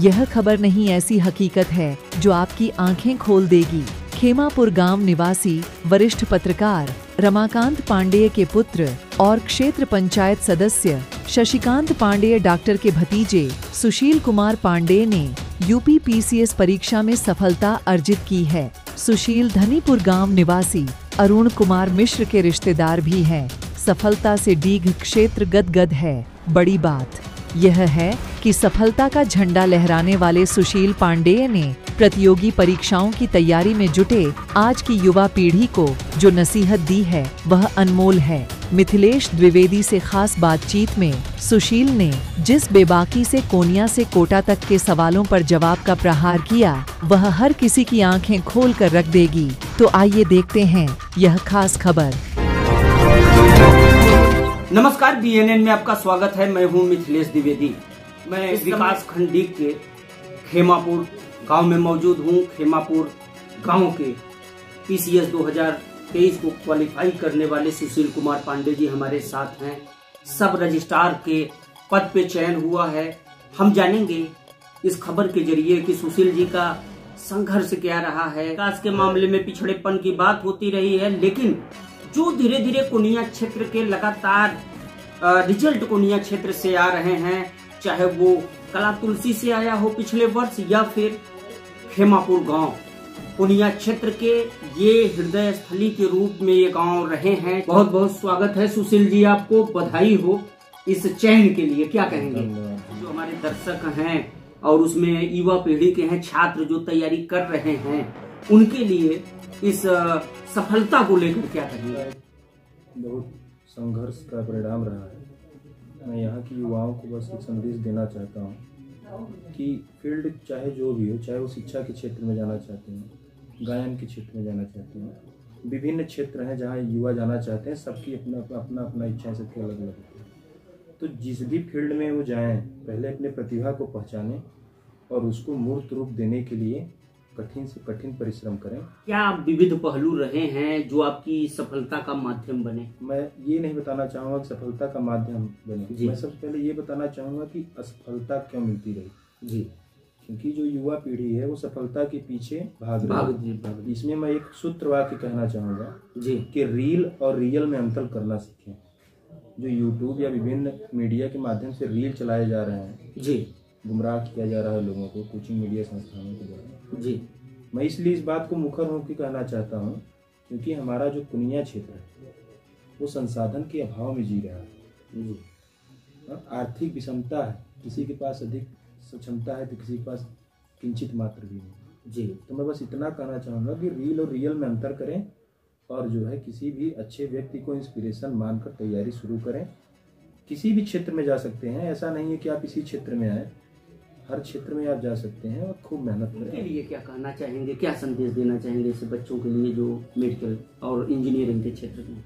यह खबर नहीं, ऐसी हकीकत है जो आपकी आंखें खोल देगी। खेमापुर गांव निवासी वरिष्ठ पत्रकार रमाकांत पांडेय के पुत्र और क्षेत्र पंचायत सदस्य शशिकांत पांडेय डॉक्टर के भतीजे सुशील कुमार पांडेय ने यूपी PCS परीक्षा में सफलता अर्जित की है। सुशील धनीपुर गांव निवासी अरुण कुमार मिश्र के रिश्तेदार भी हैं। सफलता से डीग क्षेत्र गदगद है। बड़ी बात यह है कि सफलता का झंडा लहराने वाले सुशील पांडेय ने प्रतियोगी परीक्षाओं की तैयारी में जुटे आज की युवा पीढ़ी को जो नसीहत दी है वह अनमोल है। मिथिलेश द्विवेदी से खास बातचीत में सुशील ने जिस बेबाकी से कोनिया से कोटा तक के सवालों पर जवाब का प्रहार किया वह हर किसी की आंखें खोल कर रख देगी। तो आइए देखते हैं यह खास खबर। नमस्कार, BNN में आपका स्वागत है। मैं हूं मिथिलेश द्विवेदी। मैं विकास खंड डीग के खेमापुर गांव में मौजूद हूं। खेमापुर गांव के PCS 2023 को क्वालिफाई करने वाले सुशील कुमार पांडे जी हमारे साथ हैं। सब रजिस्ट्रार के पद पे चयन हुआ है। हम जानेंगे इस खबर के जरिए कि सुशील जी का संघर्ष क्या रहा है। विकास के मामले में पिछड़ेपन की बात होती रही है, लेकिन जो धीरे धीरे कोनिया क्षेत्र के लगातार रिजल्ट कोनिया क्षेत्र से आ रहे हैं, चाहे वो कला तुलसी से आया हो पिछले वर्ष या फिर खेमापुर गांव, कोनिया क्षेत्र के ये हृदय स्थली के रूप में ये गांव रहे हैं। बहुत बहुत स्वागत है सुशील जी, आपको बधाई हो इस चयन के लिए। क्या कहेंगे जो हमारे दर्शक हैं और उसमें युवा पीढ़ी के हैं, छात्र जो तैयारी कर रहे हैं, उनके लिए इस सफलता को लेकर क्या कहेंगे? बहुत संघर्ष का परिणाम रहा है। मैं यहाँ की युवाओं को बस एक संदेश देना चाहता हूँ कि फील्ड चाहे जो भी हो, चाहे वो शिक्षा के क्षेत्र में जाना चाहते हैं, गायन के क्षेत्र में जाना चाहते हैं, विभिन्न क्षेत्र हैं जहाँ युवा जाना चाहते हैं। सबकी अपना इच्छाएं सबकी अलग अलग होती है। तो जिस भी फील्ड में वो जाएं, पहले अपने प्रतिभा को पहचानें और उसको मूर्त रूप देने के लिए कठिन से कठिन परिश्रम करें। क्या विविध पहलू रहे हैं जो आपकी सफलता का माध्यम बने? मैं ये नहीं बताना चाहूँगा कि सफलता का माध्यम बने। मैं सबसे पहले ये बताना चाहूँगा कि असफलता क्यों मिलती रही जी, क्योंकि जो युवा पीढ़ी है वो सफलता के पीछे भाग रही। इसमें मैं एक सूत्र वाक्य कहना चाहूँगा जी कि रील और रियल में अंतर करना सीखें। जो यूट्यूब या विभिन्न मीडिया के माध्यम से रील चलाए जा रहे हैं जी, गुमराह किया जा रहा है लोगों को कोचिंग मीडिया संस्थानों के द्वारा जी। मैं इसलिए इस बात को मुखर होकर कहना चाहता हूँ क्योंकि हमारा जो कोनिया क्षेत्र है वो संसाधन के अभाव में जी रहा है जी। आर्थिक विषमता है, किसी के पास अधिक सक्षमता है तो किसी के पास किंचित मात्र भी नहीं जी। तो मैं बस इतना कहना चाहूँगा कि रील और रियल में अंतर करें और जो है किसी भी अच्छे व्यक्ति को इंस्पिरेशन मानकर तैयारी शुरू करें। किसी भी क्षेत्र में जा सकते हैं, ऐसा नहीं है कि आप इसी क्षेत्र में आए, हर क्षेत्र में आप जा सकते हैं और खूब मेहनत करें। उनके लिए क्या कहना चाहेंगे, क्या संदेश देना चाहेंगे ऐसे बच्चों के लिए जो मेडिकल और इंजीनियरिंग के क्षेत्र में?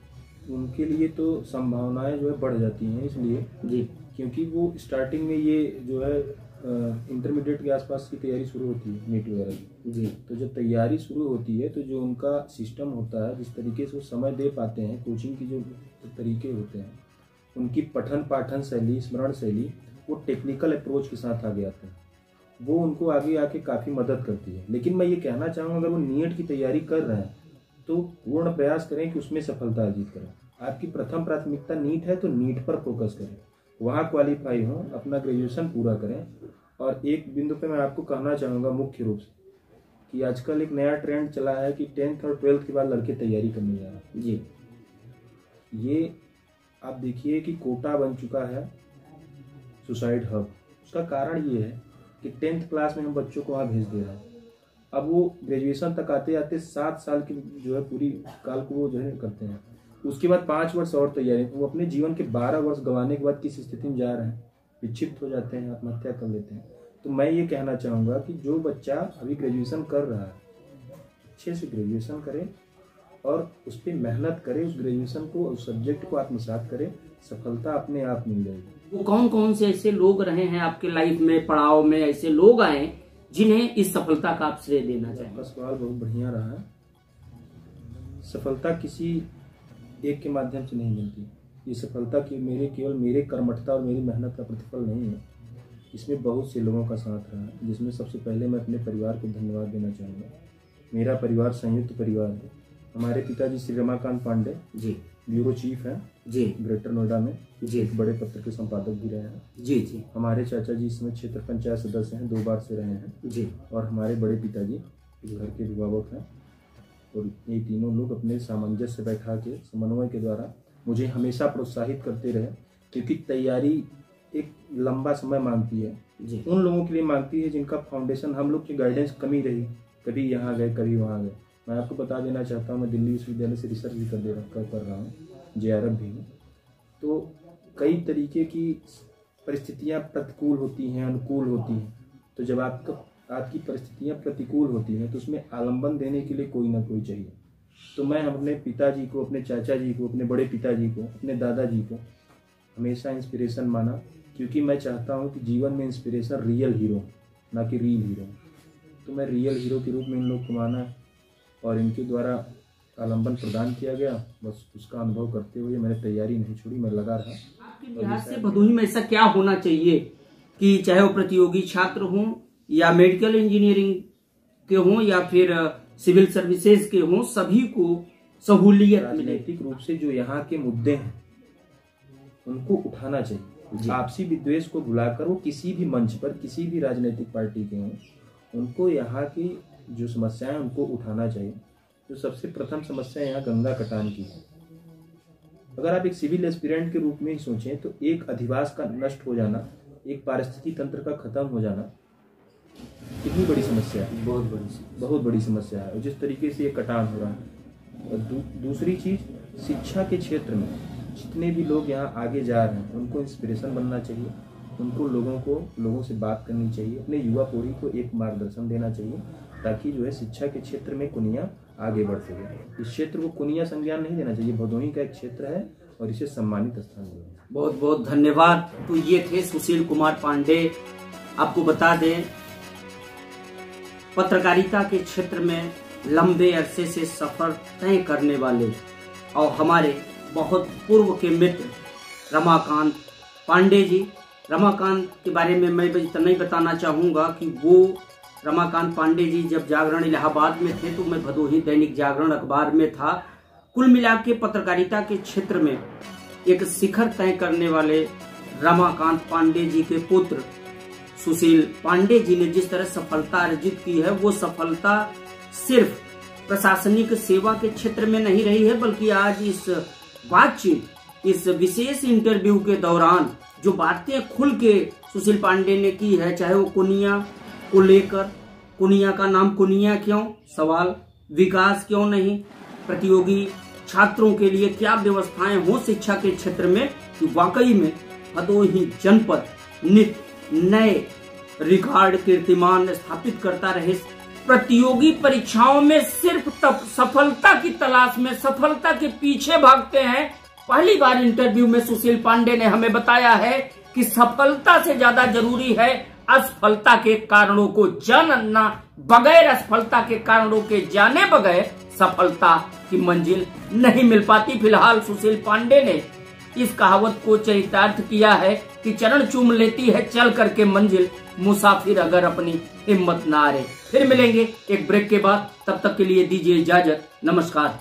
उनके लिए तो संभावनाएं जो है बढ़ जाती हैं इसलिए जी, क्योंकि वो स्टार्टिंग में ये जो है इंटरमीडिएट के आसपास की तैयारी शुरू होती है, नीट वगैरह की जी। तो जब तैयारी शुरू होती है तो जो उनका सिस्टम होता है, जिस तरीके से वो समय दे पाते हैं, कोचिंग की जो तरीके होते हैं, उनकी पठन पाठन शैली, स्मरण शैली वो टेक्निकल अप्रोच के साथ आगे आते हैं। वो उनको आगे आके काफ़ी मदद करती है। लेकिन मैं ये कहना चाहूँगा अगर वो नीट की तैयारी कर रहे हैं तो पूर्ण प्रयास करें कि उसमें सफलता अर्जित करें। आपकी प्रथम प्राथमिकता नीट है तो नीट पर फोकस करें, वहाँ क्वालिफाई हों, अपना ग्रेजुएशन पूरा करें। और एक बिंदु पे मैं आपको कहना चाहूँगा मुख्य रूप से कि आजकल एक नया ट्रेंड चला है कि 10th और 12th के बाद लड़के तैयारी करने जा रहे हैं जी। ये आप देखिए कि कोटा बन चुका है सुसाइड हब। उसका कारण ये है कि 10th क्लास में हम बच्चों को वहाँ भेज दे रहे हैं। अब वो ग्रेजुएशन तक आते आते 7 साल की जो है पूरी काल को वो जो है करते हैं। उसके बाद 5 वर्ष और तैयारी, वो अपने जीवन के 12 वर्ष गंवाने के बाद किस स्थिति में जा रहे हैं, विक्षिप्त हो जाते हैं, आत्महत्या कर लेते हैं। तो मैं ये कहना चाहूँगा कि जो बच्चा अभी ग्रेजुएशन कर रहा है अच्छे से ग्रेजुएशन करे और उस पर मेहनत करे, उस ग्रेजुएशन को, उस सब्जेक्ट को आत्मसात करे, सफलता अपने आप मिल जाएगी। वो कौन कौन से ऐसे लोग रहे हैं आपके लाइफ में, पड़ाव में ऐसे लोग आए जिन्हें इस सफलता का आप श्रेय देना चाहेंगे? आपका सवाल बहुत बढ़िया रहा है। सफलता किसी एक के माध्यम से नहीं मिलती। ये सफलता की केवल मेरे कर्मठता और मेरी मेहनत का प्रतिफल नहीं है। इसमें बहुत से लोगों का साथ रहा है, जिसमें सबसे पहले मैं अपने परिवार को धन्यवाद देना चाहूँगा। मेरा परिवार संयुक्त परिवार है। हमारे पिताजी श्री रमाकांत पांडे जी ब्यूरो चीफ हैं जी ग्रेटर नोएडा में जी। एक बड़े पत्र के संपादक भी रहे हैं जी जी हमारे चाचा जी इसमें क्षेत्र पंचायत सदस्य हैं, 2 बार से रहे हैं जी। और हमारे बड़े पिताजी घर के अभिभावक हैं। और ये तीनों लोग अपने सामंजस्य बैठा के समन्वय के द्वारा मुझे हमेशा प्रोत्साहित करते रहे, क्योंकि तैयारी एक लंबा समय मांगती है जी। उन लोगों के लिए मांगती है जिनका फाउंडेशन, हम लोग की गाइडेंस कमी रही, कभी यहाँ गए कभी वहाँ गए। मैं आपको बता देना चाहता हूँ, मैं दिल्ली विश्वविद्यालय से रिसर्च भी कर रहा हूँ, JRF भी हूँ। तो कई तरीके की परिस्थितियाँ प्रतिकूल होती हैं, अनुकूल होती हैं। तो जब आपकी परिस्थितियाँ प्रतिकूल होती हैं तो उसमें आलम्बन देने के लिए कोई ना कोई चाहिए। तो मैं अपने पिताजी को, अपने चाचा जी को, अपने बड़े पिताजी को, अपने दादाजी को हमेशा इंस्पिरेशन माना, क्योंकि मैं चाहता हूँ कि जीवन में इंस्पिरेशन रियल हीरो ना कि रील हीरो। तो मैं रियल हीरो के रूप में इन लोग को माना और इनके द्वारा आलम्बन प्रदान किया गया। बस उसका अनुभव करते हुए मैंने तैयारी नहीं छोड़ी, मैं लगा रहा। आपके लिहाज से भदोही में ऐसा क्या होना चाहिए कि चाहे वो प्रतियोगी छात्र हों या मेडिकल इंजीनियरिंग के हों या फिर सिविल सर्विसेज के हों, सभी को सहूलियत मिले? राजनीतिक रूप से जो यहाँ के मुद्दे हैं उनको उठाना चाहिए। आपसी विद्वेष को भुलाकर वो किसी भी मंच पर किसी भी राजनीतिक पार्टी के हों, उनको यहाँ की जो समस्याएं उनको उठाना चाहिए। जो सबसे प्रथम समस्या यहाँ गंगा कटान की है। अगर आप एक सिविल एस्पिरेंट के रूप में ही सोचें तो एक अधिवास का नष्ट हो जाना, एक पारिस्थितिकी तंत्र का खत्म हो जाना कितनी बड़ी समस्या है, बहुत बड़ी समस्या है। और जिस तरीके से ये कटान हो रहा है। और दूसरी चीज, शिक्षा के क्षेत्र में जितने भी लोग यहाँ आगे जा रहे हैं उनको इंस्पिरेशन बनना चाहिए, उनको लोगों से बात करनी चाहिए, अपने युवा पीढ़ी को एक मार्गदर्शन देना चाहिए, ताकि जो है शिक्षा के क्षेत्र में कुनिया आगे बढ़ सके। इस क्षेत्र को कुनिया संज्ञान नहीं देना चाहिए, भदोही का एक क्षेत्र है और इसे सम्मानित स्थान देना। बहुत बहुत धन्यवाद। तो ये थे सुशील कुमार पांडे। आपको बता दें, पत्रकारिता के क्षेत्र में लंबे अरसे से सफर तय करने वाले और हमारे बहुत पूर्व के मित्र रमाकांत पांडे जी। रमाकांत के बारे में मैं इतना ही बताना चाहूँगा कि वो रमाकांत पांडे जी जब जागरण इलाहाबाद में थे तो मैं भदोही दैनिक जागरण अखबार में था। कुल मिला के पत्रकारिता के क्षेत्र में एक शिखर तय करने वाले रमाकांत पांडे जी के पुत्र सुशील पांडे जी ने जिस तरह सफलता अर्जित की है, वो सफलता सिर्फ प्रशासनिक सेवा के क्षेत्र में नहीं रही है, बल्कि आज इस बातचीत, इस विशेष इंटरव्यू के दौरान जो बातें खुल के सुशील पांडे ने की है, चाहे वो कुनिया को लेकर, कुनिया का नाम कुनिया क्यों, सवाल विकास क्यों नहीं, प्रतियोगी छात्रों के लिए क्या व्यवस्थाएं हो शिक्षा के क्षेत्र में, कि वाकई में भदोही जनपद नित नए रिकॉर्ड कीर्तिमान स्थापित करता रहे। प्रतियोगी परीक्षाओं में सिर्फ तब सफलता की तलाश में, सफलता के पीछे भागते हैं। पहली बार इंटरव्यू में सुशील पांडे ने हमें बताया है कि सफलता से ज्यादा जरूरी है असफलता के कारणों को जानना। बगैर असफलता के कारणों के जाने बगैर सफलता की मंजिल नहीं मिल पाती। फिलहाल सुशील पांडे ने इस कहावत को चरितार्थ किया है कि चरण चूम लेती है चल करके मंजिल, मुसाफिर अगर अपनी हिम्मत ना हारे। फिर मिलेंगे एक ब्रेक के बाद, तब तक के लिए दीजिए इजाजत। नमस्कार।